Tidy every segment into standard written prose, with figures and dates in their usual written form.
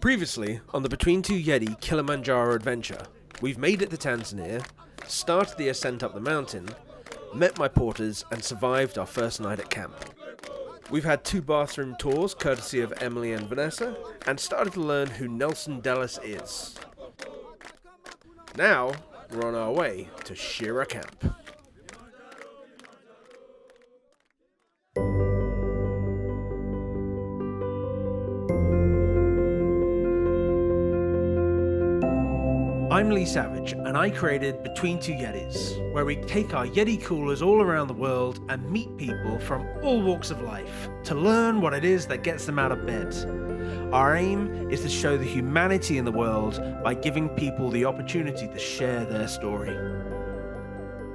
Previously, on the Between Two Yeti Kilimanjaro adventure, we've made it to Tanzania, started the ascent up the mountain, met my porters, and survived our first night at camp. We've had 2 bathroom tours, courtesy of Emily and Vanessa, and started to learn who Nelson Dellis is. Now, we're on our way to Shira Camp. I'm Lee Savage, and I created Between Two Yetis, where we take our Yeti coolers all around the world and meet people from all walks of life to learn what it is that gets them out of bed. Our aim is to show the humanity in the world by giving people the opportunity to share their story.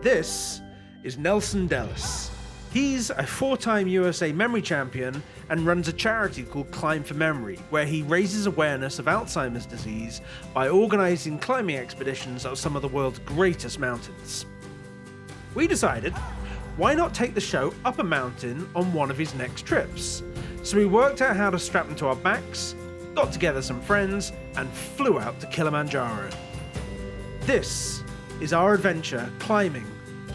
This is Nelson Dellis. He's a 4-time USA memory champion and runs a charity called Climb for Memory, where he raises awareness of Alzheimer's disease by organising climbing expeditions up some of the world's greatest mountains. We decided, why not take the show up a mountain on one of his next trips? So we worked out how to strap them to our backs, got together some friends, and flew out to Kilimanjaro. This is our adventure climbing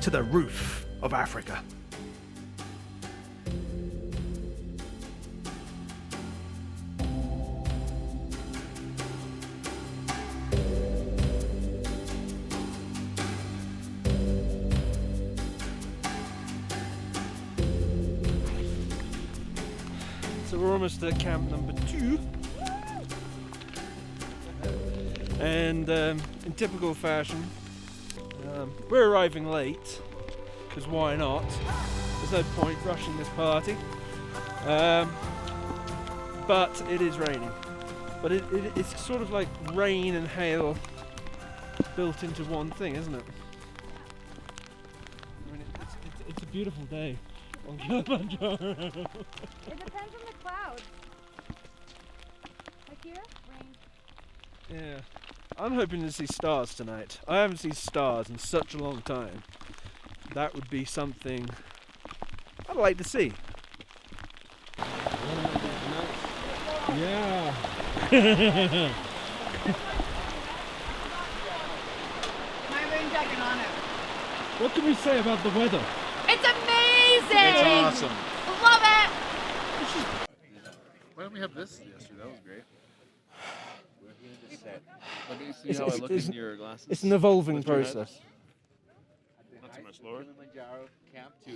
to the roof of Africa. So we're almost at camp number 2, and in typical fashion, we're arriving late, because why not? There's no point rushing this party, but it is raining. But it's sort of like rain and hail built into one thing, isn't it? I mean, it's a beautiful day on Kilimanjaro. It depends on the clouds. Like here, rain. Yeah. I'm hoping to see stars tonight. I haven't seen stars in such a long time. That would be something I'd like to see. Yeah. My rain jacket on it. What can we say about the weather? It's amazing! It's awesome. Love it! Why don't we have this yesterday? That was great. Let me see how I look in your glasses. It's an evolving Lift your head. process. Not too much lower. Kilimanjaro Camp 2.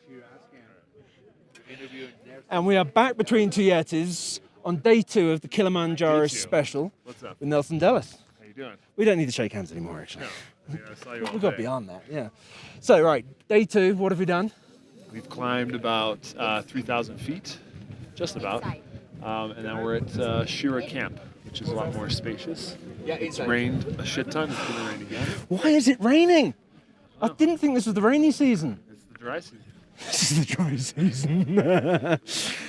Shira Camp. Interview And we are back between two Yetis on day 2 of the Kilimanjaro Day 2. special What's up? with Nelson Dellis. How you doing? We don't need to shake hands anymore, actually. No. I mean, I saw you all We've got day. beyond that, yeah. So, right, day 2, what have we done? We've climbed about 3,000 feet, just about. And now we're at Shira Camp, which is a lot more spacious. It's rained a shit ton. It's going to rain again. Why is it raining? I didn't think this was the rainy season. It's the dry season. This is the dry season.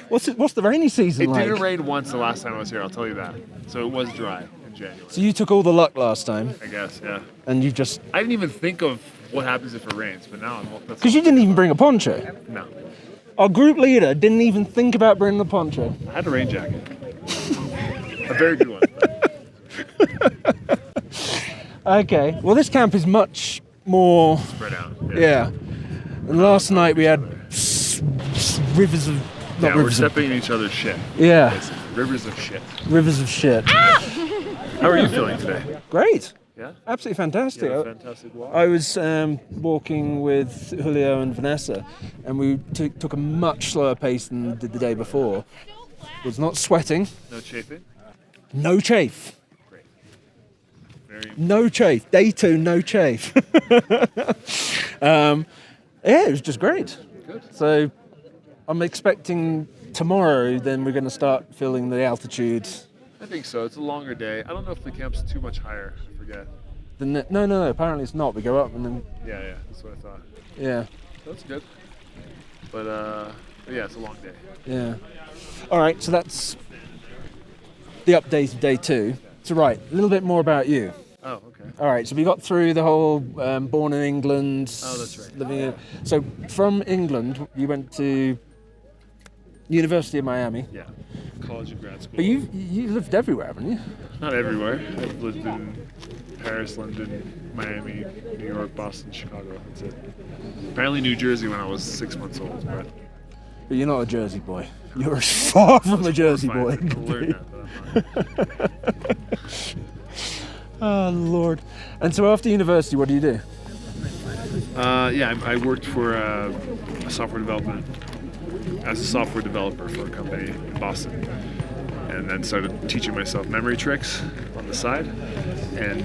What's the rainy season It like? didn't rain once the last time I was here, I'll tell you that. So it was dry in January. So you took all the luck last time, I guess, yeah. and you just... I didn't even think of what happens if it rains, but now I'm... Because you didn't even bring a poncho. No. Our group leader didn't even think about bringing the poncho. I had a rain jacket. A very good one. Okay, well this camp is much more... Spread out. Yeah. And last night we had rivers of... not Yeah, we're rivers of, stepping in each other's shit. Yeah, Basically. Rivers of shit. rivers of shit. How are you feeling today? Great. Yeah? Absolutely fantastic. You had a fantastic walk? I was walking with Julio and Vanessa, and we took a much slower pace than we did the day before. Was not sweating. No chafing? No chafe. Great. Very No chafe. Day 2, no chafe. Yeah, it was just great. good. So I'm expecting tomorrow, then we're going to start feeling the altitude. I think so. It's a longer day. I don't know if the camp's too much higher. I forget. No, apparently it's not. We go up and then, Yeah, that's what I thought. yeah, That's good. But yeah, it's a long day. yeah. All right, so that's the update of day 2. So right, a little bit more about you. Oh, okay. All right, so we got through the whole born in England. Oh, that's right. Living so from England, you went to University of Miami. Yeah, college and grad school. But you lived everywhere, haven't you? Not everywhere. I've lived in Paris, London, Miami, New York, Boston, Chicago. That's it. Apparently New Jersey when I was 6 months old. But you're not a Jersey boy. You're as far from a Jersey boy. I learned that, but I'm not. Oh, Lord. And so after university, what do you do? Yeah, I worked for a software development as a software developer for a company in Boston, and then started teaching myself memory tricks on the side, and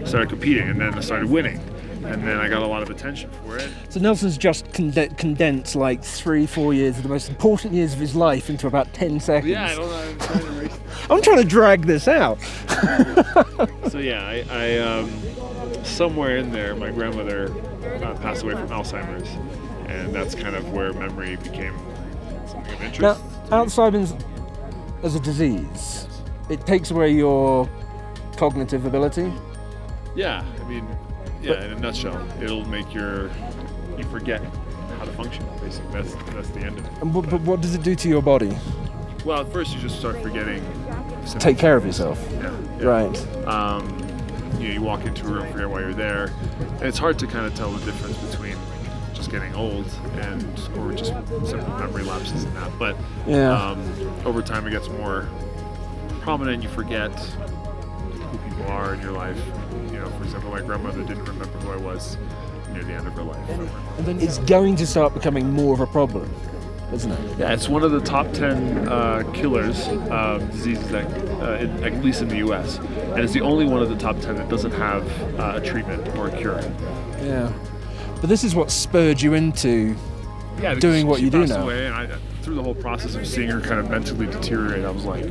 started competing, and then I started winning, and then I got a lot of attention for it. So Nelson's just condensed like 3-4 years of the most important years of his life into about 10 seconds. Yeah, I don't know. I'm trying to erase it. I'm trying to drag this out. So yeah, I somewhere in there, my grandmother passed away from Alzheimer's, and that's kind of where memory became something of interest. Now, Alzheimer's as a disease, it takes away your cognitive ability. Yeah, I mean, yeah, in a nutshell, it'll make you forget how to function, basically. That's the end of it. And but what does it do to your body? Well, at first you just start forgetting. Take care of yourself. Yeah. Right. You walk into a room, forget why you're there, and it's hard to kind of tell the difference between just getting old or just simple memory lapses in that. But over time it gets more prominent. You forget who people are in your life. You know, for example, my grandmother didn't remember who I was near the end of her life. And then it's going to start becoming more of a problem, isn't it? Yeah, it's one of the top 10 killers of diseases that, at least in the U.S. And it's the only one of the top 10 that doesn't have a treatment or a cure. Yeah. But this is what spurred you into doing what you do now. Away, and through the whole process of seeing her kind of mentally deteriorate, I was like,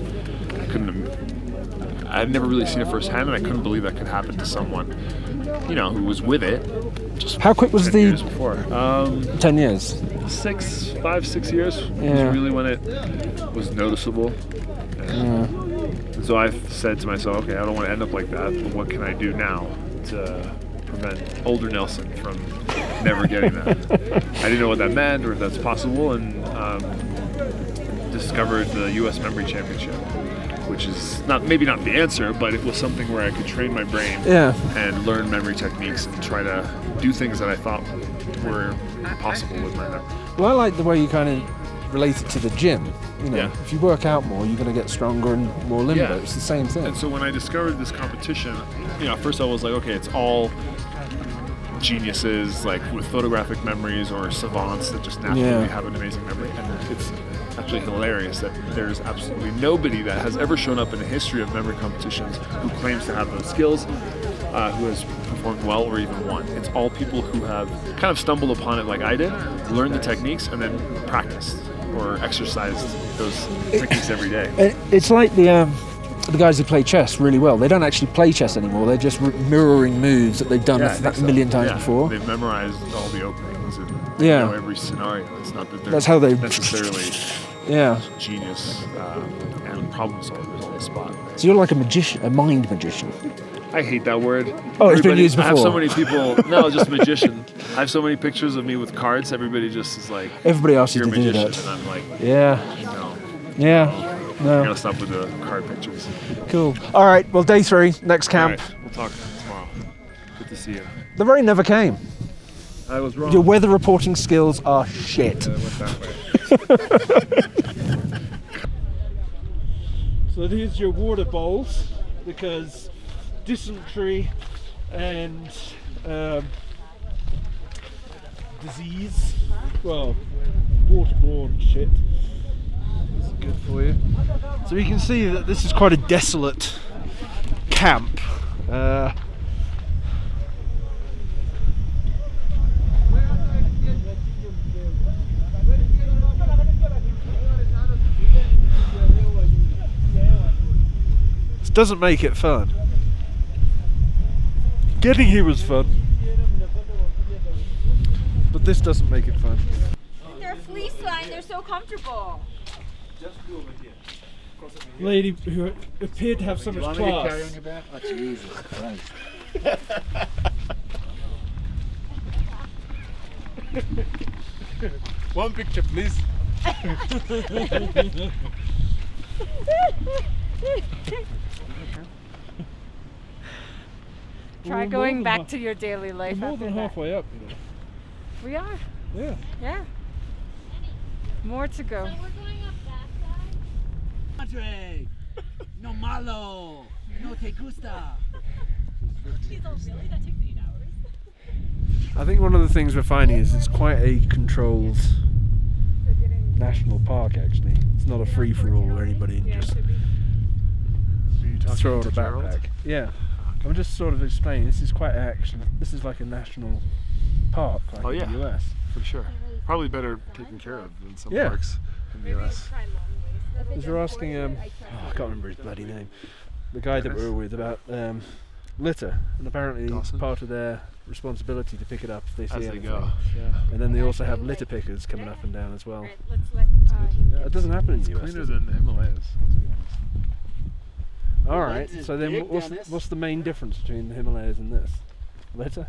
I had never really seen it firsthand, and I couldn't believe that could happen to someone, who was with it. Just how quick was 10 the years before? 10 years. 5, 6 years was really when it was noticeable. And so I said to myself, okay, I don't want to end up like that, but what can I do now to prevent older Nelson from never getting that? I didn't know what that meant or if that's possible, and discovered the U.S. Memory Championship, which is maybe not the answer, but it was something where I could train my brain and learn memory techniques and try to do things that I thought were possible with my memory. Well, I like the way you kind of relate it to the gym. If you work out more, you're going to get stronger and more limber. Yeah. It's the same thing. And so when I discovered this competition, at first I was like, okay, it's all geniuses like with photographic memories or savants that just naturally have an amazing memory, and it's actually hilarious that there's absolutely nobody that has ever shown up in the history of memory competitions who claims to have those skills, who has performed well or even won. It's all people who have kind of stumbled upon it like I did, learned the techniques, and then practiced or exercised those techniques every day. It's like the guys who play chess really well. They don't actually play chess anymore. They're just mirroring moves that they've done a million times before. They've memorized all the openings and every scenario. It's not that they're necessarily genius and problem solvers on the spot. So you're like a magician, a mind magician. I hate that word. Oh, it's been used before. I have so many people. No, just magician. I have so many pictures of me with cards. Everybody just is like. Everybody asks you to do that. And I'm like. No. I gotta stop with the card pictures. Cool. All right. Well, day 3, next camp. All right, we'll talk tomorrow. Good to see you. The rain never came. I was wrong. Your weather reporting skills are shit. It went that way. So here's your water bowls, because dysentery and disease, well, waterborne shit, is good for you. So you can see that this is quite a desolate camp. This doesn't make it fun. Getting here was fun, but this doesn't make it fun. They're fleece lined, they're so comfortable. Lady who appeared to have so much class. Carry on your back? Oh, Jesus Christ. One picture, please. Try going back to your daily life. We're more after than that. halfway up, you know. We are. Yeah. Yeah. More to go. So we're going up that side? Andre, no malo, no te gusta. I think one of the things we're finding is it's quite a controlled national park, actually. It's not a free-for-all where anybody can just throw on a backpack. Yeah. I'm just sort of explaining, this is quite action. This is like a national park, like in the US. For sure. Probably better taken care of than some Yeah. parks in the US. Because we're asking, I can't remember his bloody name, the guy that we were with about litter, and apparently it's part of their responsibility to pick it up if they see As they anything. go. Yeah. And then they also have litter pickers coming up and down as well. Alright, let's let him Yeah, it doesn't happen in the US. Cleaner does it? than the Himalayas, let's be honest. All right. Litter is So then, big, what's Dennis. the main difference between the Himalayas and this? Litter.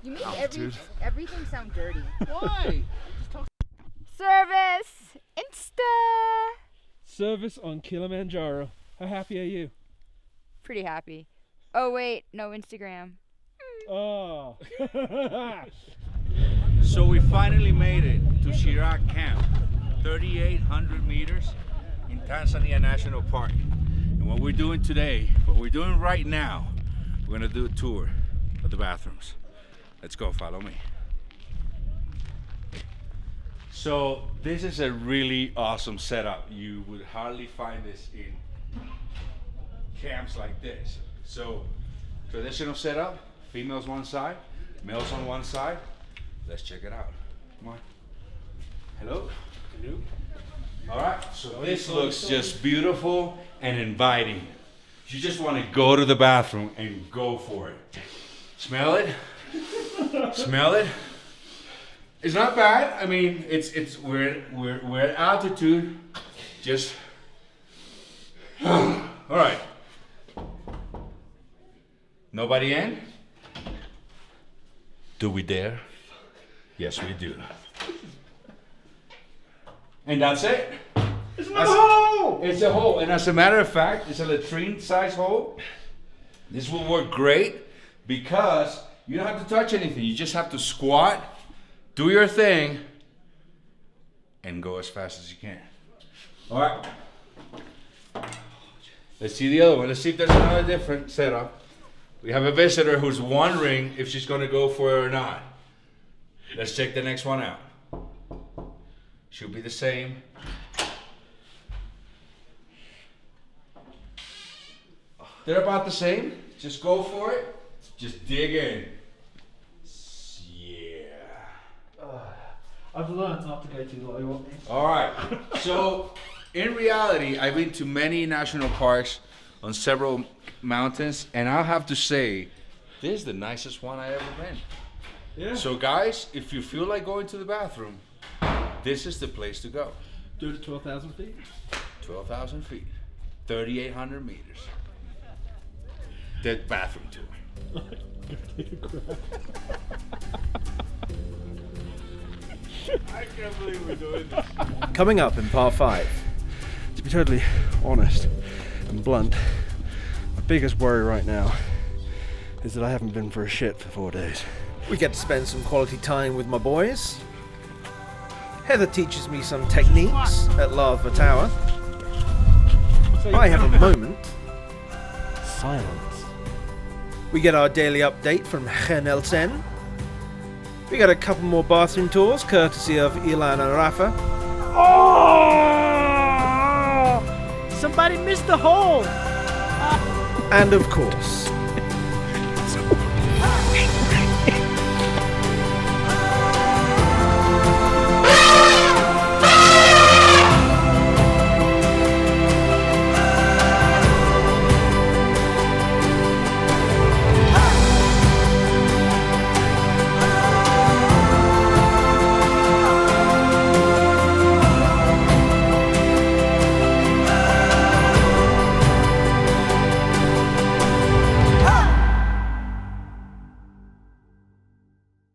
You make Altitude. everything sound dirty. Why? Service! Insta! Service on Kilimanjaro. How happy are you? Pretty happy. Oh wait, no Instagram. Oh. So we finally made it to Shira Camp, 3,800 meters in Tanzania National Park. And what we're doing today, what we're doing right now, we're gonna do a tour of the bathrooms. Let's go, follow me. So this is a really awesome setup. You would hardly find this in camps like this. So traditional setup, females one side, males on one side. Let's check it out. Come on. Hello. Hello. All right. So this looks just beautiful and inviting. You just want to go to the bathroom and go for it. Smell it. Smell it. It's not bad. I mean, we're at altitude. Just all right. Nobody in? Do we dare? Yes, we do. And that's it. It's a hole. It's a hole, and as a matter of fact, it's a latrine-size hole. This will work great because you don't have to touch anything. You just have to squat, do your thing, and go as fast as you can. All right. Let's see the other one. Let's see if there's another different setup. We have a visitor who's wondering if she's going to go for it or not. Let's check the next one out. Should be the same. They're about the same. Just go for it. Just dig in. Yeah. I've learned not to go too low. All right. So, in reality, I've been to many national parks on several mountains, and I'll have to say, this is the nicest one I've ever been. Yeah. So, guys, if you feel like going to the bathroom, this is the place to go. Do it at 12,000 feet. 12,000 feet, 3,800 meters. The bathroom tour. I can't believe we're doing this. Coming up in part 5. To be totally honest and blunt, my biggest worry right now is that I haven't been for a shit for 4 days. We get to spend some quality time with my boys. Heather teaches me some techniques at Lava Tower. I have a moment. Silence. We get our daily update from Nelson. We got a couple more bathroom tours courtesy of Ilan and Rafa. Oh! Somebody missed the hole! And of course,